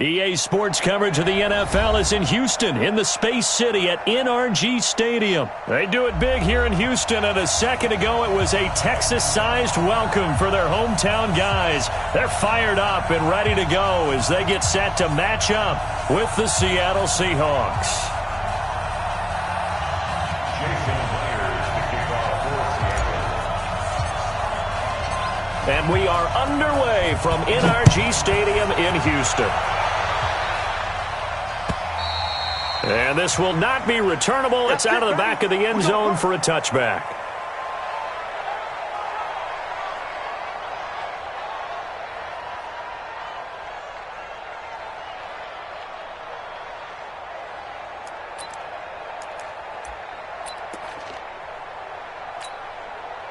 EA Sports coverage of the NFL is in Houston, in the Space City at NRG Stadium. They do it big here in Houston, and a second ago it was a Texas-sized welcome for their hometown guys. They're fired up and ready to go as they get set to match up with the Seattle Seahawks. And we are underway from NRG Stadium in Houston. And this will not be returnable. It's out of the back of the end zone for a touchback.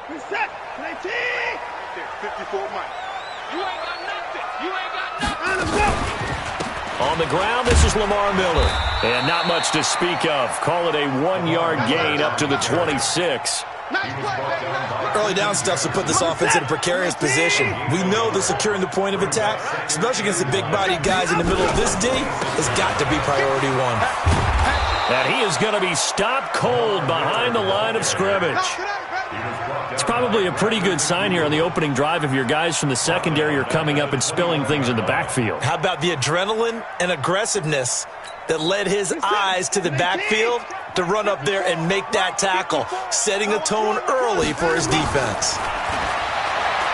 Reset. 19. 54 Mike. You ain't got nothing. You ain't got nothing. On the ground, this is Lamar Miller. And not much to speak of. Call it a 1-yard gain up to the 26. Early down stuff to put this offense in a precarious position. We know that securing the point of attack, especially against the big-bodied guys in the middle of this D, has got to be priority one. And he is going to be stopped cold behind the line of scrimmage. It's probably a pretty good sign here on the opening drive if your guys from the secondary are coming up and spilling things in the backfield. How about the adrenaline and aggressiveness that led his eyes to the backfield to run up there and make that tackle, setting a tone early for his defense.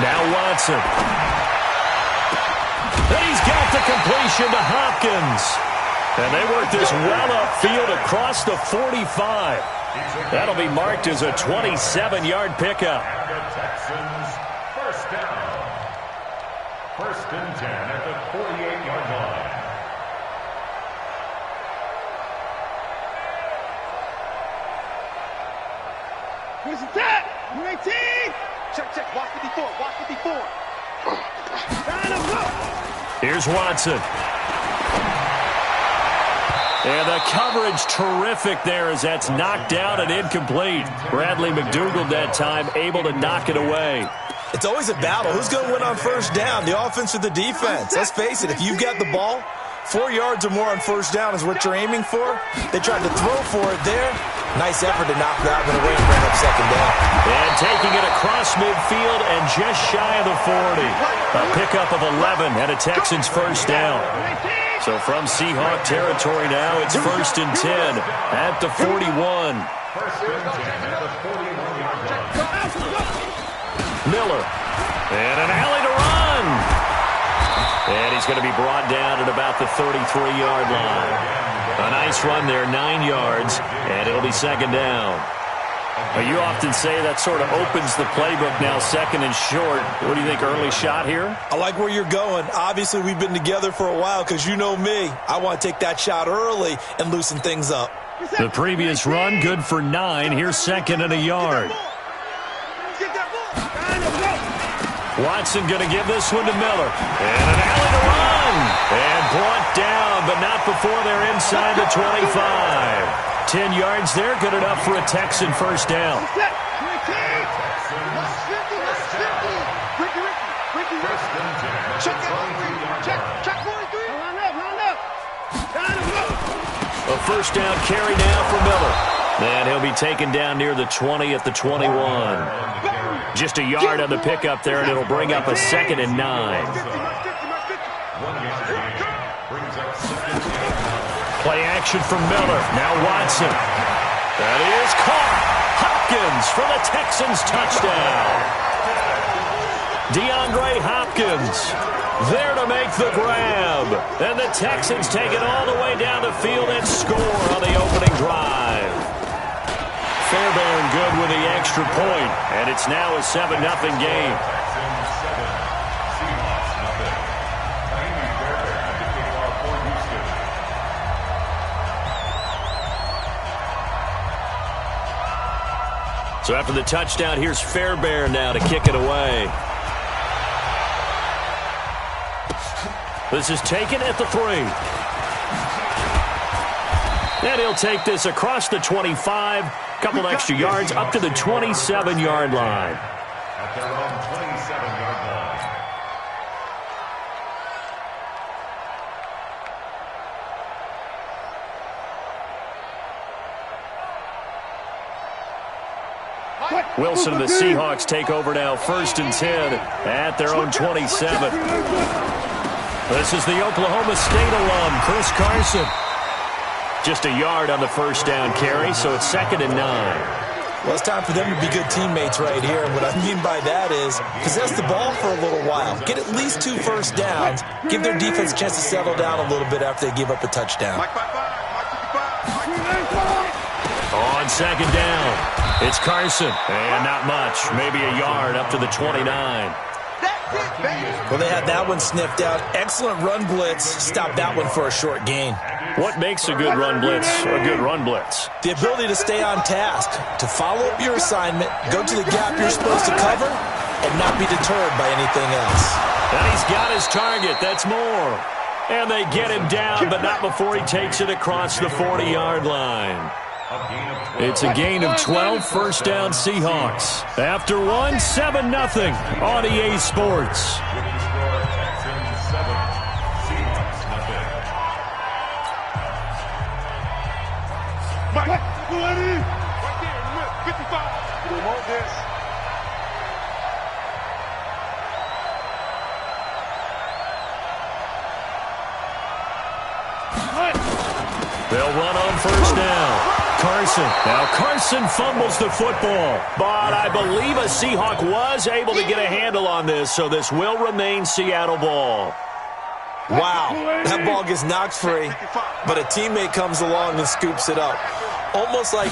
Now Watson. And he's got the completion to Hopkins. And they work this well upfield across the 45. That'll be marked as a 27-yard pickup. Texans, first down. First and 10 at the 48-yard line. Here's the tap. 19. Check. Watch 54. Watch 54. Here's Watson. And the coverage terrific there as that's knocked down and incomplete. Bradley McDougald that time able to knock it away. It's always a battle. Who's going to win on first down, the offense or the defense? Let's face it, if you've got the ball, 4 yards or more on first down is what you're aiming for. They tried to throw for it there. Nice effort to knock that one away and bring up second down. And taking it across midfield and just shy of the 40. A pickup of 11 and a Texans first down. So from Seahawk territory now, it's first and 10 at the 41. First and 10 at the 41-yard line. Miller. And an alley to run. And he's going to be brought down at about the 33-yard line. A nice run there, 9 yards, and it'll be second down. You often say that sort of opens the playbook now, second and short. What do you think, early shot here? I like where you're going. Obviously, we've been together for a while because you know me. I want to take that shot early and loosen things up. The previous run, good for 9. Here's second and a yard. Watson going to give this one to Miller. And an alley to run. And brought down, but not before they're inside the 25. 10 yards there, good enough for a Texan first down. A first down carry now for Miller. And he'll be taken down near the 20 at the 21. Just a yard on the pickup there, and it'll bring up a second and 9. Play action from Miller. Now Watson. That is caught. Hopkins for the Texans touchdown. DeAndre Hopkins there to make the grab. And the Texans take it all the way down the field and score on the opening drive. Fairbairn good with the extra point, and it's now a 7-0 game. So after the touchdown, here's Fairbairn now to kick it away. This is taken at the 3. And he'll take this across the 25. Couple extra yards up to the 27-yard line. At their own 27-yard line. Wilson and the Seahawks take over now, 1st and 10 at their own 27. This is the Oklahoma State alum, Chris Carson. Just a yard on the first down carry, so it's 2nd and 9. Well, it's time for them to be good teammates right here. And what I mean by that is possess the ball for a little while. Get at least 2 first downs. Give their defense a chance to settle down a little bit after they give up a touchdown. On 2nd down, it's Carson. And not much. Maybe a yard up to the 29. Well, they had that one sniffed out. Excellent run blitz. Stopped that one for a short gain. What makes a good run blitz a good run blitz? The ability to stay on task, to follow up your assignment, go to the gap you're supposed to cover, and not be deterred by anything else. And he's got his target. That's more. And they get him down, but not before he takes it across the 40-yard line. It's a gain of 12, 1st down Seahawks. After one, 7-0 on EA Sports. Right there, 55. We want this. They'll run on 1st down. Carson. Now Carson fumbles the football, but I believe a Seahawk was able to get a handle on this, so this will remain Seattle ball. Wow, that ball gets knocked free, but a teammate comes along and scoops it up. It's almost like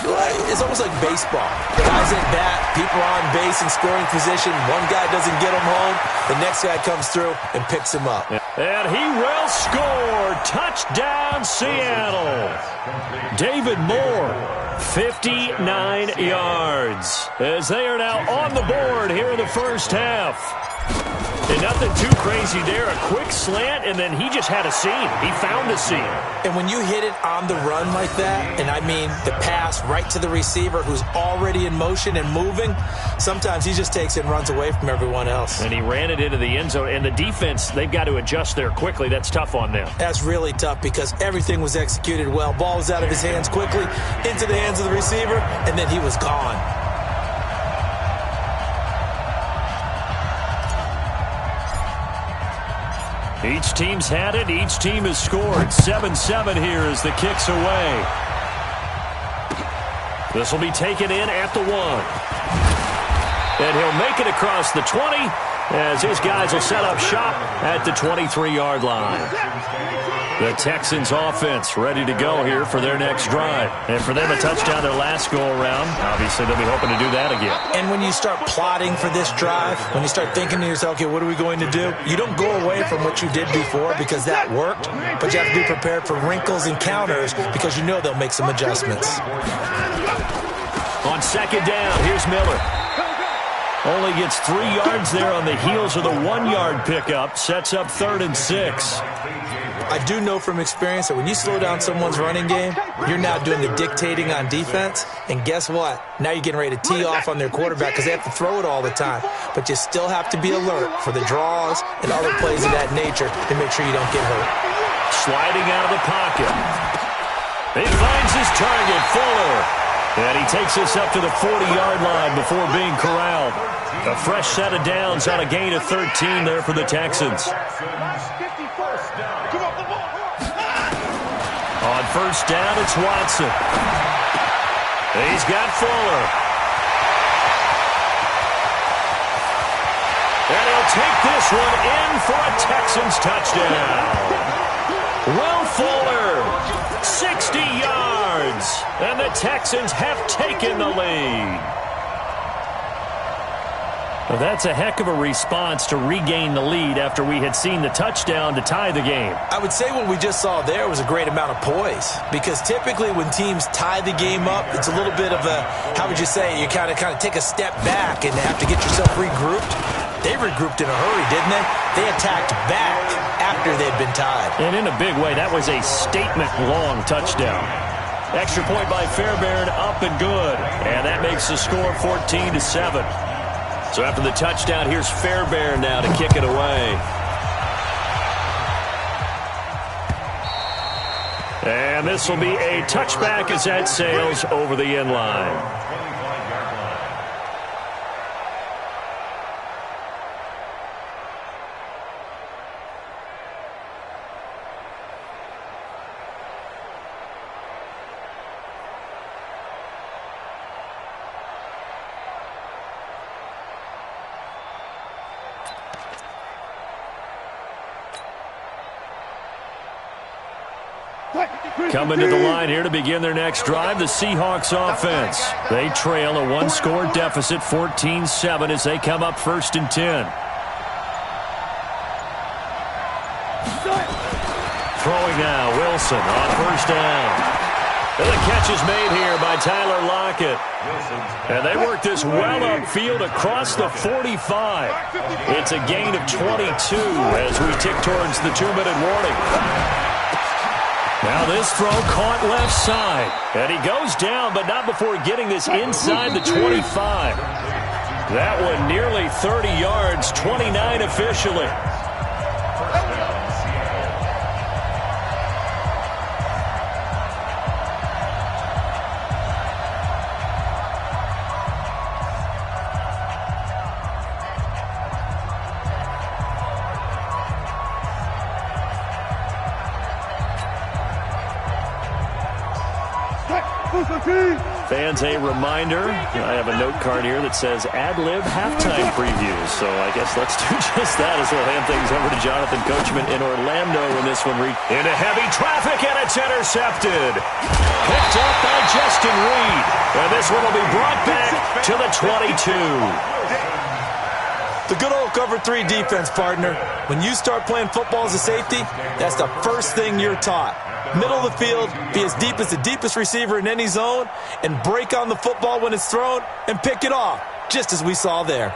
baseball. Guys at bat, people are on base in scoring position. One guy doesn't get him home. The next guy comes through and picks him up. And he will score. Touchdown, Seattle. David Moore, 59 yards, as they are now on the board here in the first half. And nothing too crazy there. A quick slant, and then he just had a seam. He found a seam. And when you hit it on the run like that, and I mean the pass right to the receiver who's already in motion and moving, sometimes he just takes it and runs away from everyone else. And he ran it into the end zone. And the defense, they've got to adjust there quickly. That's tough on them. That's really tough because everything was executed well. Ball was out of his hands quickly, into the hands of the receiver, and then he was gone. Each team's had it. Each team has scored. 7-7 here as the kick's away. This will be taken in at the 1. And he'll make it across the 20 as his guys will set up shop at the 23-yard line. The Texans offense ready to go here for their next drive. And for them, a touchdown their last go-around. Obviously, they'll be hoping to do that again. And when you start plotting for this drive, when you start thinking to yourself, okay, what are we going to do? You don't go away from what you did before because that worked, but you have to be prepared for wrinkles and counters because you know they'll make some adjustments. On 2nd down, here's Miller. Only gets 3 yards there on the heels of the 1-yard pickup. Sets up 3rd and 6. I do know from experience that when you slow down someone's running game, you're now doing the dictating on defense. And guess what? Now you're getting ready to tee off on their quarterback because they have to throw it all the time. But you still have to be alert for the draws and other plays of that nature to make sure you don't get hurt. Sliding out of the pocket. He finds his target, Fuller. And he takes us up to the 40-yard line before being corralled. A fresh set of downs on a gain of 13 there for the Texans. On 1st down, it's Watson. He's got Fuller. And he'll take this one in for a Texans touchdown. Will Fuller, 60 yards, and the Texans have taken the lead. Well, that's a heck of a response to regain the lead after we had seen the touchdown to tie the game. I would say what we just saw there was a great amount of poise because typically when teams tie the game up, it's a little bit of a, how would you say, you kind of take a step back and have to get yourself regrouped. They regrouped in a hurry, didn't they? They attacked back after they'd been tied. And in a big way, that was a statement-long touchdown. Extra point by Fairbairn, up and good. And that makes the score 14-7. So after the touchdown, here's Fairbairn now to kick it away. And this will be a touchback as that sails over the end line. Coming to the line here to begin their next drive, the Seahawks offense. They trail a one-score deficit, 14-7, as they come up 1st and 10. Throwing now, Wilson on 1st down. And the catch is made here by Tyler Lockett. And they work this well upfield across the 45. It's a gain of 22 as we tick towards the 2-minute warning. Now this throw caught left side. And he goes down, but not before getting this inside the 25. That one nearly 30 yards, 29 officially. Fans, a reminder, I have a note card here that says ad-lib halftime previews. So I guess let's do just that as we'll hand things over to Jonathan Coachman in Orlando when this one reaches into heavy traffic, and it's intercepted. Picked up by Justin Reed. And this one will be brought back to the 22. The good old cover 3 defense, partner. When you start playing football as a safety, that's the first thing you're taught. Middle of the field, be as deep as the deepest receiver in any zone, and break on the football when it's thrown and pick it off, just as we saw there.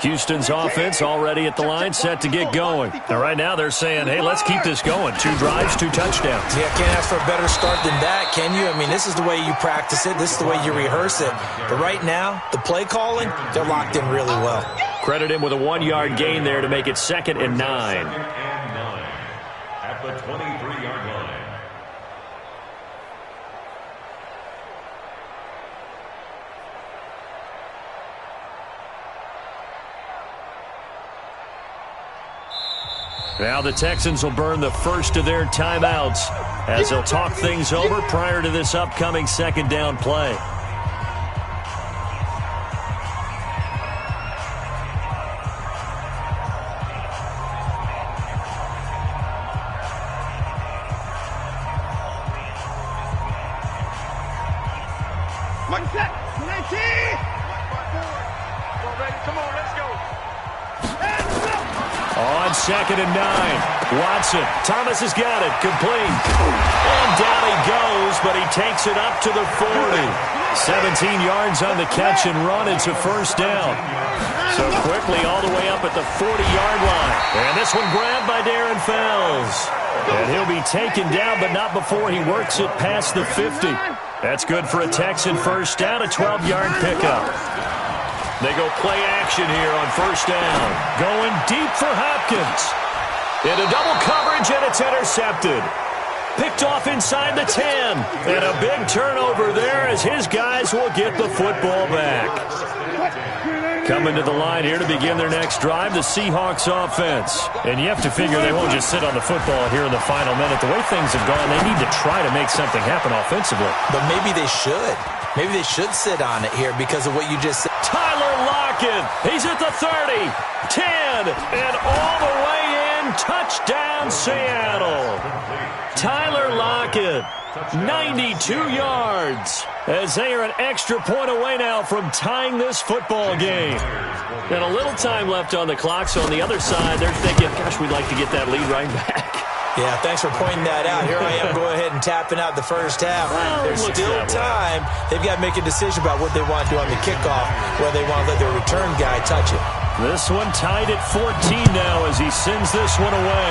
Houston's offense already at the line, set to get going. And right now they're saying, hey, let's keep this going. 2 drives, 2 touchdowns. Yeah, can't ask for a better start than that, can you? I mean, this is the way you practice it. This is the way you rehearse it. But right now, the play calling, they're locked in really well. Credit him with a 1-yard gain there to make it 2nd and 9. At the 23-yard line. Now the Texans will burn the first of their timeouts as they'll talk things over prior to this upcoming 2nd down play. On 2nd and 9, Watson. Thomas has got it. Complete. And down he goes, but he takes it up to the 40. 17 yards on the catch and run. It's a 1st down. So quickly all the way up at the 40-yard line. And this one grabbed by Darren Fells. And he'll be taken down, but not before he works it past the 50. That's good for a Texan 1st down, a 12-yard pickup. They go play action here on 1st down. Going deep for Hopkins. Into double coverage, and it's intercepted. Picked off inside the 10. And a big turnover there as his guys will get the football back. Coming to the line here to begin their next drive, the Seahawks offense. And you have to figure they won't just sit on the football here in the final minute. The way things have gone, they need to try to make something happen offensively. But maybe they should. Maybe they should sit on it here because of what you just said. Tyler Lockett, he's at the 30, 10, and all the way in. Touchdown, Seattle. Tyler Lockett, 92 yards, as they are an extra point away now from tying this football game. And a little time left on the clock, so on the other side, they're thinking, gosh, we'd like to get that lead right back. Yeah, thanks for pointing that out. Here I am going ahead and tapping out the first half. Well, there's still time. They've got to make a decision about what they want to do on the kickoff, whether they want to let their return guy touch it. This one tied at 14 now as he sends this one away.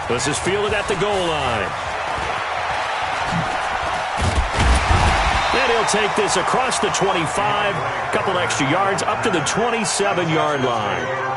This is fielded at the goal line. And he'll take this across the 25, a couple extra yards up to the 27-yard line.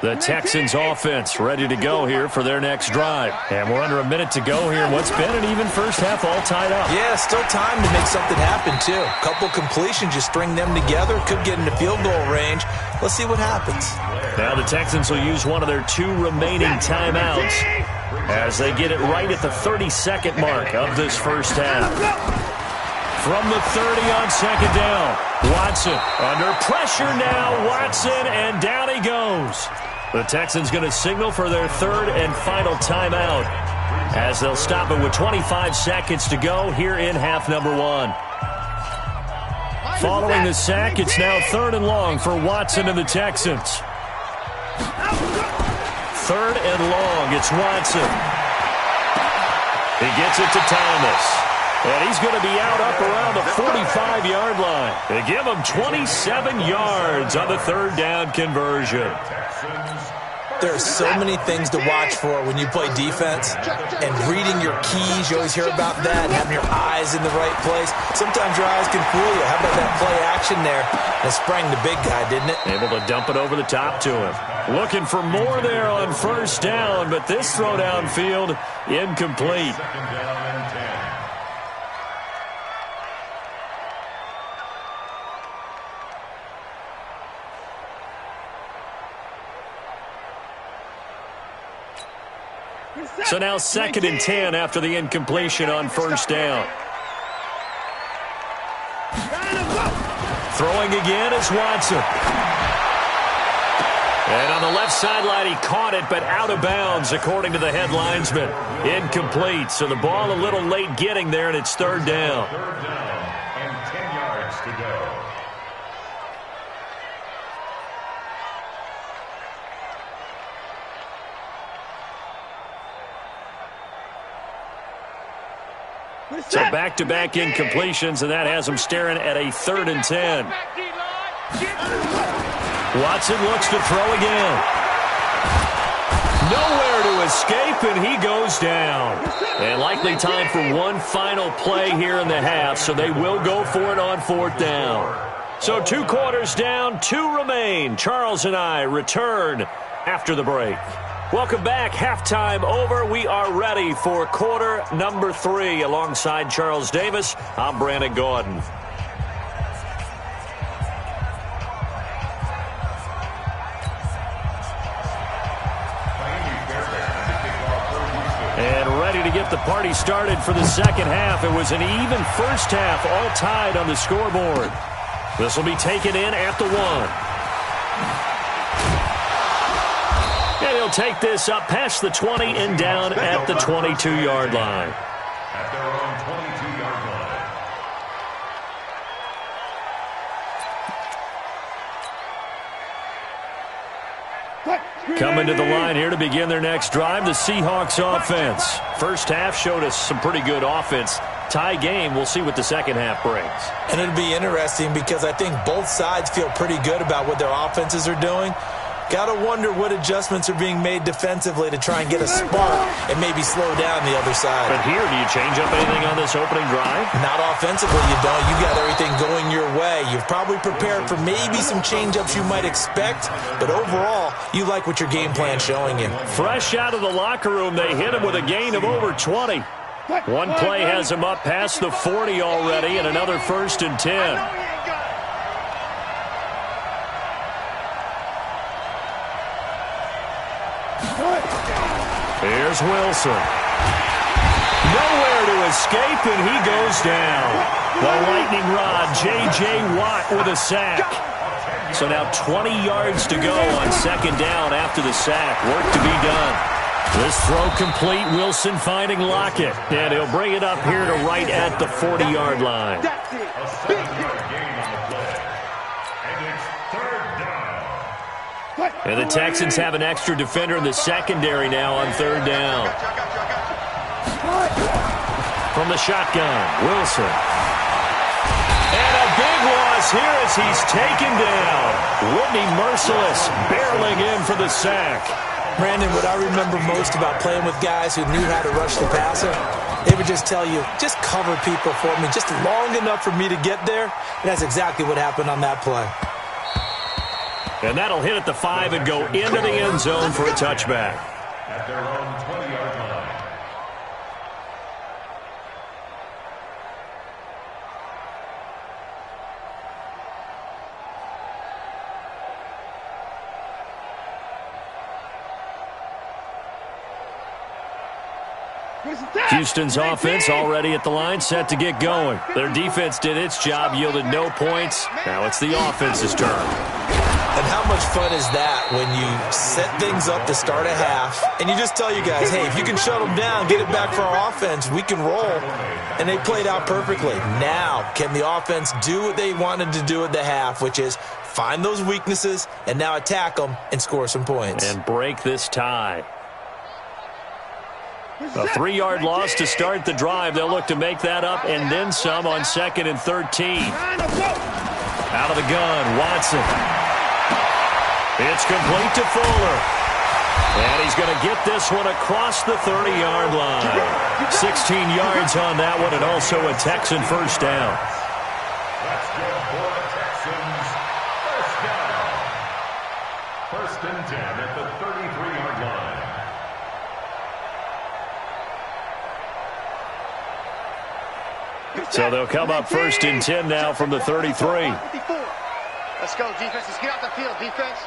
The Texans offense ready to go here for their next drive. And we're under a minute to go here in what's been an even first half all tied up. Yeah, still time to make something happen, too. Couple completions, just string them together. Could get into field goal range. Let's see what happens. Now the Texans will use one of their 2 remaining timeouts as they get it right at the 32nd mark of this first half. From the 30 on second down, Watson under pressure now. Watson, and down he goes. The Texans going to signal for their 3rd and final timeout as they'll stop it with 25 seconds to go here in half number 1. Following the sack, it's now 3rd and long for Watson and the Texans. 3rd and long, it's Watson. He gets it to Thomas. And he's going to be out up around the 45-yard line. They give him 27 yards on the 3rd down conversion. There are so many things to watch for when you play defense, and reading your keys, you always hear about that, and having your eyes in the right place. Sometimes your eyes can fool you. How about that play action there? It sprang the big guy, didn't it? Able to dump it over the top to him. Looking for more there on 1st down, but this throw downfield incomplete. So now 2nd and 10 after the incompletion on 1st down. Throwing again is Watson. And on the left sideline, he caught it, but out of bounds, according to the head linesman. Incomplete, so the ball a little late getting there, and it's 3rd down. 3rd down and 10 yards to go. So back-to-back incompletions, and that has him staring at a 3rd and 10. Watson looks to throw again. Nowhere to escape, and he goes down. And likely time for one final play here in the half, so they will go for it on 4th down. So 2 quarters down, 2 remain. Charles and I return after the break. Welcome back. Halftime over. We are ready for quarter number 3. Alongside Charles Davis, I'm Brandon Gordon. And ready to get the party started for the second half. It was an even first half, all tied on the scoreboard. This will be taken in at the 1. And he'll take this up past the 20 and down at the 22-yard line. At their own 22-yard line. Coming to the line here to begin their next drive, the Seahawks offense. First half showed us some pretty good offense. Tie game, we'll see what the second half brings. And it'll be interesting because I think both sides feel pretty good about what their offenses are doing. Got to wonder what adjustments are being made defensively to try and get a spark and maybe slow down the other side. But here, do you change up anything on this opening drive? Not offensively, you don't. You got everything going your way. You've probably prepared for maybe some change-ups you might expect, but overall, you like what your game plan's showing you. Fresh out of the locker room, they hit him with a gain of over 20. One play has him up past the 40 already, and another 1st and 10. Here's Wilson. Nowhere to escape, and he goes down. The lightning rod, J.J. Watt with a sack. So now 20 yards to go on 2nd down after the sack. Work to be done. This throw complete. Wilson finding Lockett. And he'll bring it up here to right at the 40-yard line. And the Texans have an extra defender in the secondary now on 3rd down. From the shotgun, Wilson. And a big loss here as he's taken down. Whitney Merciless barreling in for the sack. Brandon, what I remember most about playing with guys who knew how to rush the passer, they would just tell you, just cover people for me, just long enough for me to get there. And that's exactly what happened on that play. And that'll hit at the 5 and go into the end zone for a touchback. At their own 20-yard line. Houston's offense already at the line, set to get going. Their defense did its job, yielded no points. Now it's the offense's turn. And how much fun is that when you set things up to start a half, and you just tell you guys, hey, if you can shut them down, get it back for our offense, we can roll. And they played out perfectly. Now, can the offense do what they wanted to do at the half, which is find those weaknesses and now attack them and score some points. And break this tie. A 3-yard loss to start the drive. They'll look to make that up and then some on 2nd and 13. Out of the gun, Watson. It's complete to Fuller. And he's going to get this one across the 30-yard line. 16 yards on that one, and also a Texan first down. That's good for the Texans. First down. First and 10 at the 33-yard line. So they'll come up 1st and 10 now from the 33. Let's go, defense. Let's get out the field, defense.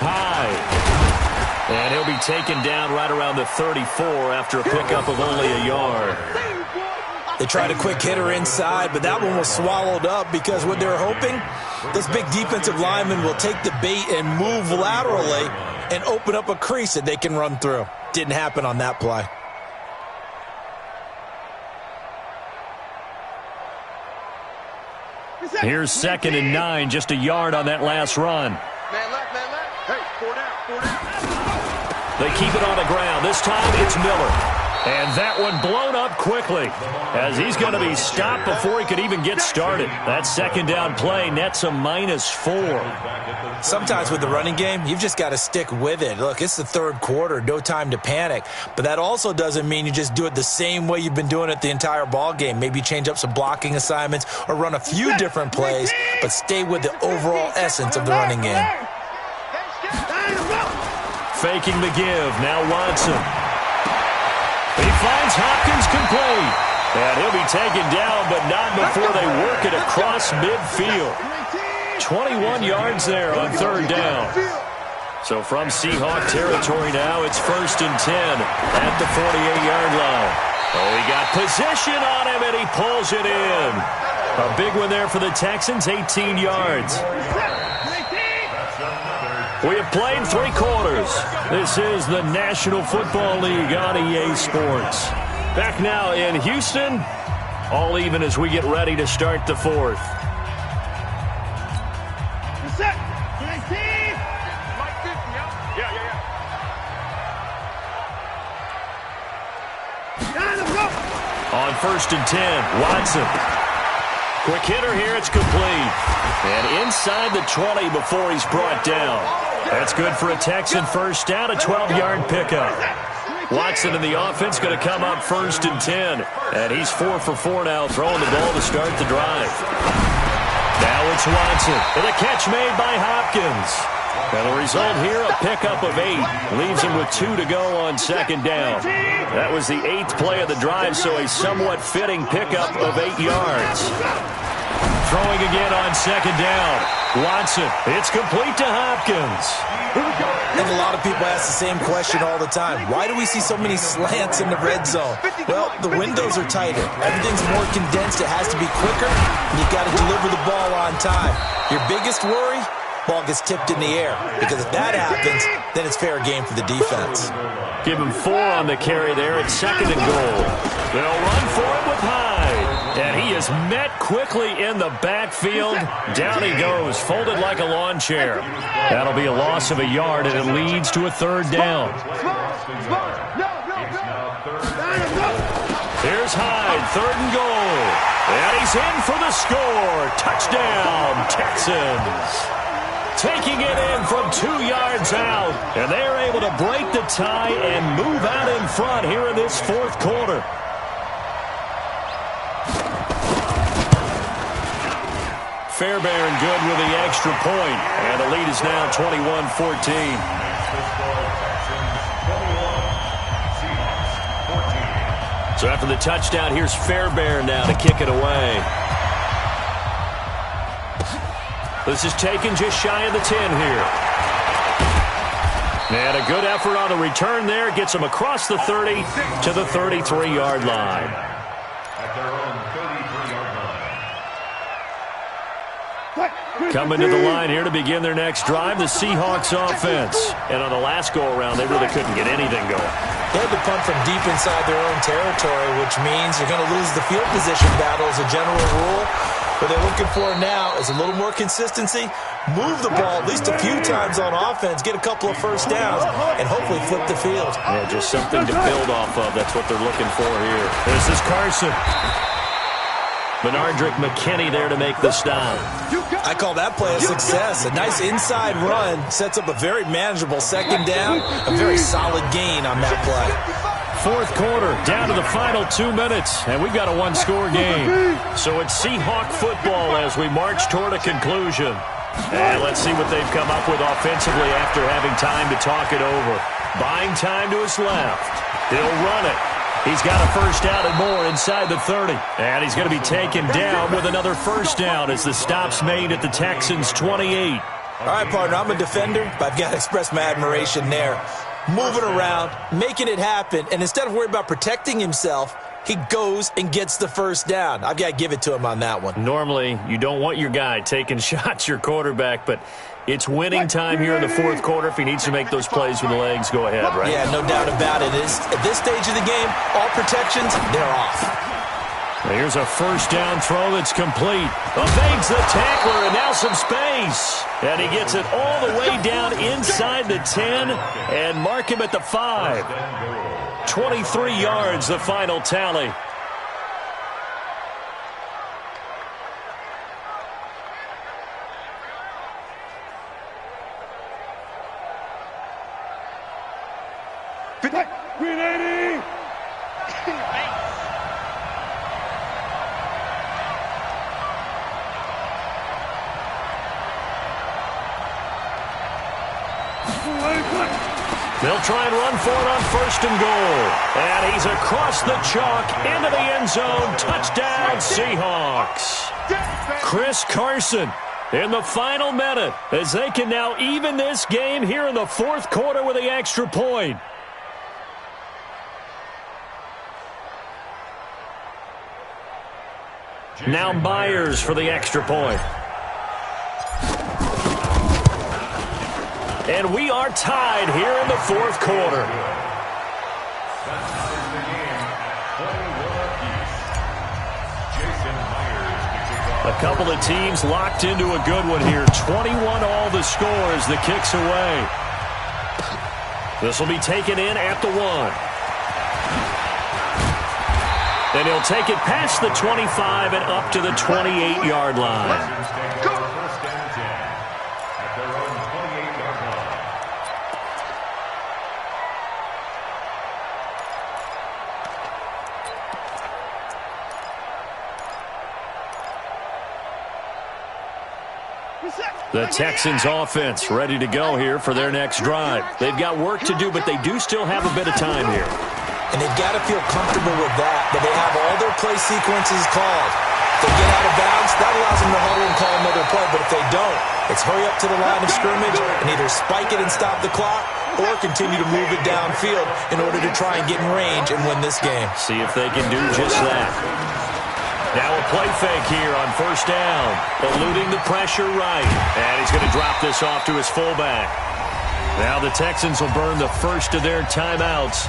High. And he'll be taken down right around the 34 after a pickup of only a yard. They tried a quick hitter inside, but that one was swallowed up because what they're hoping, this big defensive lineman will take the bait and move laterally and open up a crease that they can run through. Didn't happen on that play. Here's 2nd and 9, just a yard on that last run. Man left, man left. Hey, 4 down. They keep it on the ground. This time it's Miller. And that one blown up quickly as he's going to be stopped before he could even get started. That 2nd down play nets a -4. Sometimes with the running game, you've just got to stick with it. Look, it's the 3rd quarter, no time to panic. But that also doesn't mean you just do it the same way you've been doing it the entire ball game. Maybe change up some blocking assignments or run a few different plays, but stay with the overall essence of the running game. Faking the give. Now Watson. He finds Hopkins complete. And he'll be taken down, but not before they work it across midfield. 21 yards there on 3rd down. So from Seahawk territory now, it's 1st and 10 at the 48-yard line. Oh, he got position on him, and he pulls it in. A big one there for the Texans, 18 yards. We have played 3 quarters. This is the National Football League on EA Sports. Back now in Houston, all even as we get ready to start the 4th. On 1st and 10, Watson. Quick hitter here, it's complete. And inside the 20 before he's brought down. That's good for a Texan first down, a 12-yard pickup. Watson in the offense going to come up 1st and 10. And he's 4 for 4 now, throwing the ball to start the drive. Now it's Watson with a catch made by Hopkins. And the result here, a pickup of 8. Leaves him with 2 to go on 2nd down. That was the 8th play of the drive, so a somewhat fitting pickup of 8 yards. Throwing again on 2nd down. Watson, it's complete to Hopkins. And a lot of people ask the same question all the time. Why do we see so many slants in the red zone? Well, the windows are tighter. Everything's more condensed. It has to be quicker, and you've got to deliver the ball on time. Your biggest worry? Ball gets tipped in the air, because if that happens, then it's fair game for the defense. Give him 4 on the carry there at 2nd and goal. They'll run for it with Hyde. And he is met quickly in the backfield. Down he goes, folded like a lawn chair. That'll be a loss of a yard, and it leads to a 3rd down. Here's Hyde, 3rd and goal. And he's in for the score. Touchdown, Texans. Taking it in from 2 yards out. And they're able to break the tie and move out in front here in this 4th quarter. Fairbairn good with the extra point. And the lead is now 21-14. So after the touchdown, here's Fairbairn now to kick it away. This is taken just shy of the 10 here. And a good effort on the return there. Gets them across the 30 to the 33-yard line. At their own 33-yard line. Coming to the line here to begin their next drive, the Seahawks offense. And on the last go-around, they really couldn't get anything going. They had to punt from deep inside their own territory, which means you're going to lose the field position battle as a general rule. What they're looking for now is a little more consistency, move the ball at least a few times on offense, get a couple of first downs, and hopefully flip the field. Yeah, just something to build off of. That's what they're looking for here. This is Carson. Benardrick McKinney there to make the stop. I call that play a success. A nice inside run sets up a very manageable second down, a very solid gain on that play. Fourth quarter, down to the final 2 minutes, and we've got a one-score game. So it's Seahawk football as we march toward a conclusion. And let's see what they've come up with offensively after having time to talk it over. Buying time to his left. He'll run it. He's got a first down and more inside the 30. And he's going to be taken down with another first down as the stop's made at the Texans' 28. All right, partner, I'm a defender, but I've got to express my admiration there. Moving around, making it happen, and instead of worrying about protecting himself, he goes and gets the first down. I've got to give it to him on that one. Normally, you don't want your guy taking shots, your quarterback, but it's winning time here in the fourth quarter. If he needs to make those plays with the legs, go ahead, right? Yeah, no doubt about it. At this stage of the game, all protections, they're off. Here's a first down throw that's complete. Evades the tackler and now some space. And he gets it all the way down inside the 10 and mark him at the 5. 23 yards, the final tally. Green 80! They'll try and run for it on first and goal. And he's across the chalk into the end zone. Touchdown, Seahawks. Chris Carson in the final minute as they can now even this game here in the fourth quarter with the extra point. Now Myers for the extra point. And we are tied here in the fourth quarter. A couple of teams locked into a good one here. 21 all the score as the kick's away. This will be taken in at the 1. And he'll take it past the 25 and up to the 28-yard line. The Texans offense ready to go here for their next drive. They've got work to do, but they do still have a bit of time here. And they've got to feel comfortable with that they have all their play sequences called. If they get out of bounds, that allows them to huddle and call another play. But if they don't, it's hurry up to the line of scrimmage and either spike it and stop the clock or continue to move it downfield in order to try and get in range and win this game. See if they can do just that. Now a play fake here on first down. Eluding the pressure right. And he's going to drop this off to his fullback. Now the Texans will burn the first of their timeouts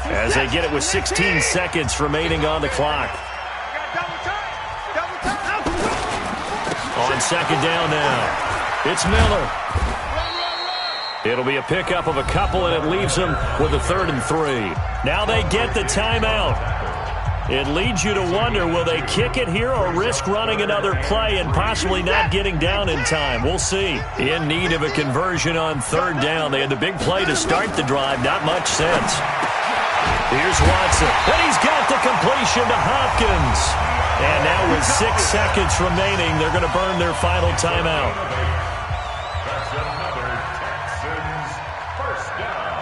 as they get it with 16 seconds remaining on the clock. On second down now, it's Miller. It'll be a pickup of a couple, and it leaves them with a 3rd and 3. Now they get the timeout. It leads you to wonder, will they kick it here or risk running another play and possibly not getting down in time? We'll see. In need of a conversion on 3rd down. They had the big play to start the drive. Not much sense. Here's Watson. And he's got the completion to Hopkins. And now with 6 seconds remaining, they're going to burn their final timeout. That's another Texans first down.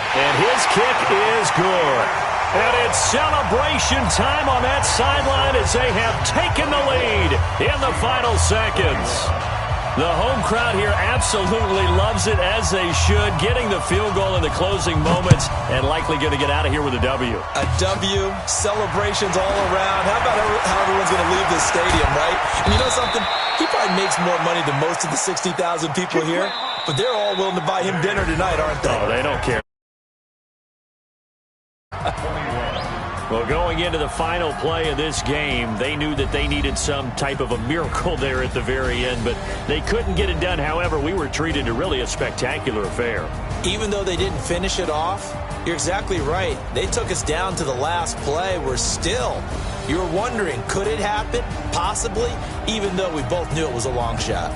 And his kick is good. And it's celebration time on that sideline as they have taken the lead in the final seconds. The home crowd here absolutely loves it, as they should, getting the field goal in the closing moments and likely going to get out of here with a W. A W, celebrations all around. How about how everyone's going to leave this stadium, right? And you know something? He probably makes more money than most of the 60,000 people here, but they're all willing to buy him dinner tonight, aren't they? Oh, they don't care. Well, going into the final play of this game, they knew that they needed some type of a miracle there at the very end, but they couldn't get it done. However, we were treated to really a spectacular affair. Even though they didn't finish it off, you're exactly right. They took us down to the last play. We're still, you were wondering, could it happen? Possibly, even though we both knew it was a long shot.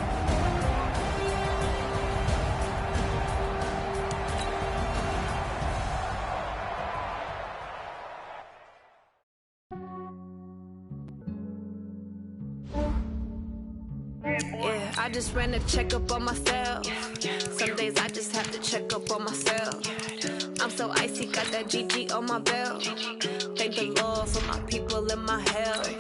I just ran a checkup on myself. Some days I just have to check up on myself. I'm so icy, got that GG on my belt. Thank the Lord for my people and my health.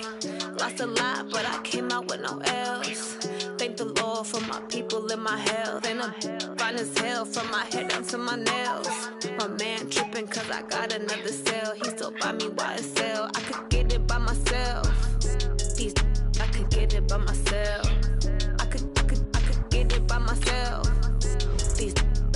Lost a lot, but I came out with no L's. Thank the Lord for my people and my health. And I'm fine as hell from my head down to my nails. My man tripping cause I got another cell. He still buy me YSL. I could get it by myself. I could get it by myself. By myself.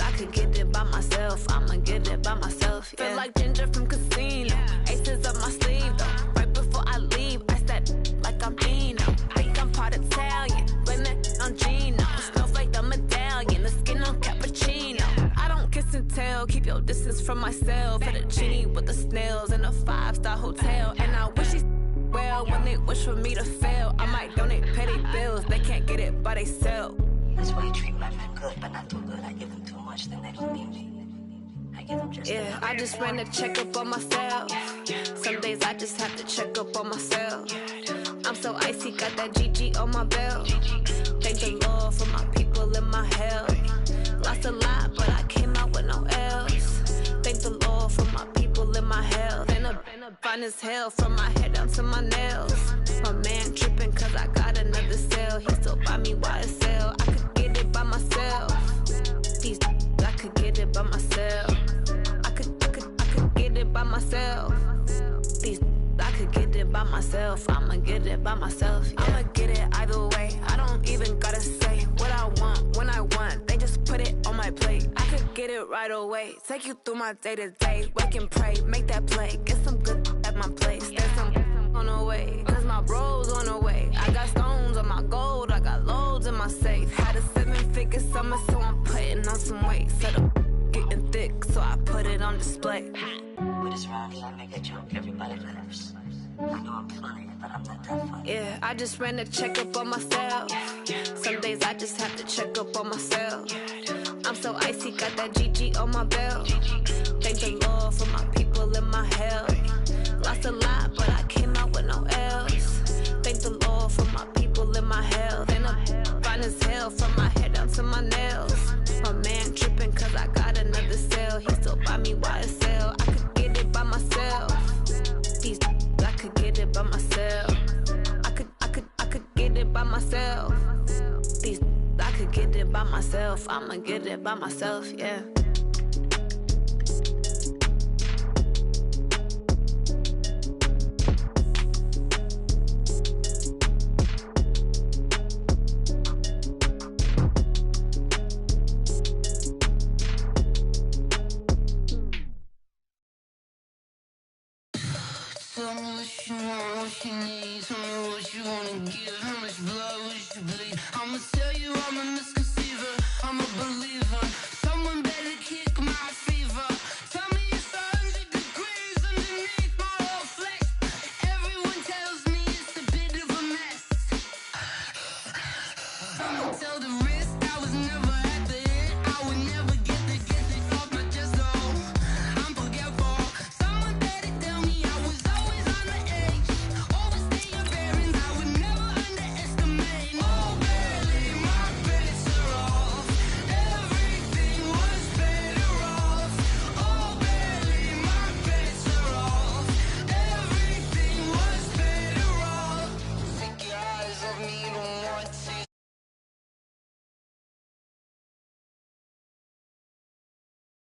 I could get it by myself. I'ma get it by myself. Yeah. Feel like Ginger from Casino. Aces up my sleeve though. Right before I leave, I said like I'm Dino. Think I'm part Italian. Blame it on Gino. Snowflake the medallion. The skin on cappuccino. I don't kiss and tell. Keep your distance from myself. Fettuccine with the snails in a 5-star hotel. And I wish he's well when they wish for me to fail. I might donate petty bills. They can't get it by they self. That's why you treat my men good, but not too good. I give them too much, then they don't need me. I give them just enough. I just ran a checkup on myself. Some days I just have to check up on myself. I'm so icy, got that GG on my belt. Thank the Lord for my people and my health. Lost a lot, but I came out with no L's. Thank the Lord for my people and my health. And I'm fine as hell from my head down to my nails. My man tripping cause I got another cell. He still buy me YSL. I could get it by myself. I could get it by myself. I could get it by myself. I could get it by myself. I'ma get it by myself. Yeah. I'ma get it either way. I don't even gotta say what I want when I want. They just put it on my plate. I could get it right away. Take you through my day to day. Wake and pray, make that play. Get some good at my place. There's some on the way, cause my bro's on the way. I got stones on my gold, I got loads in my safe. Had a 7-figure summer, so I'm putting on some weight. Set up getting thick, so I put it on display. With this round here, I make a joke, everybody laughs. I know I'm funny, but I'm not that funny. Yeah, I just ran a checkup on myself. Some days I just have to check up on myself. I'm so icy, got that GG on my belt. Thank the Lord for my people and my health. Lost a lot, but I came out with no L's. Thank the Lord for my people and my health. And I'm fine as hell from my head down to my nails. My man tripping cause I got another cell. He still buy me YSL. I could get it by myself. I could get it by myself. I could get it by myself. I could get it by myself. I'ma get it by myself, yeah. Tell me what you want, what you need. Tell me what you wanna give